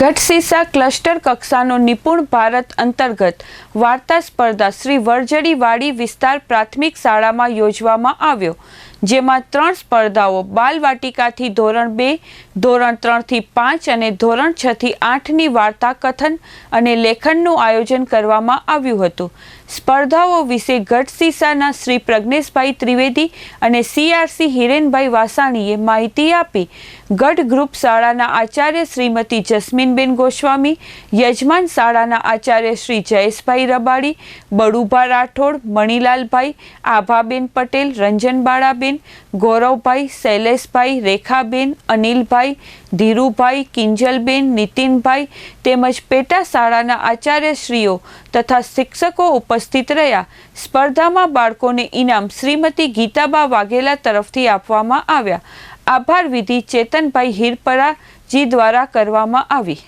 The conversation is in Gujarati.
ગઢસીસા ક્લસ્ટર કક્ષાનો નિપુણ ભારત અંતર્ગત વાર્તા સ્પર્ધા શ્રી વરજડી વાડી વિસ્તાર પ્રાથમિક શાળામાં યોજવામાં આવ્યો, જેમાં 3 સ્પર્ધાઓ બાલવાટિકાથી ધોરણ 2, ધોરણ 3 થી 5 અને ધોરણ 6 થી 8ની વાર્તા કથન અને લેખનનું આયોજન કરવામાં આવ્યું હતું। સ્પર્ધાઓ વિશે ગઢસીસાના શ્રી પ્રજ્ઞેશભાઈ ત્રિવેદી અને CRC હિરેનભાઈ વાસાણીએ માહિતી આપી। ગઢ ગ્રુપ શાળાના આચાર્ય શ્રીમતી જસ્મીનબેન ગોસ્વામી, યજમાન શાળાના આચાર્ય શ્રી જયેશભાઈ રબાડી, બડુભા રાઠોડ, મણિલાલભાઈ, આભાબેન પટેલ, રંજનબાળાબેન, ગૌરવભાઈ, શૈલેષભાઈ, રેખાબેન, અનિલભાઈ, ધીરુભાઈ, કિંજલબેન, નીતિનભાઈ તેમજ પેટા શાળાના આચાર્યશ્રીઓ તથા શિક્ષકો ઉપસ્થિત રહ્યા। સ્પર્ધામાં બાળકોને ઇનામ શ્રીમતી ગીતાબા વાઘેલા તરફથી આપવામાં આવ્યા। આભાર વિધિ ચેતનભાઈ હિરપરાજી દ્વારા કરવામાં આવી।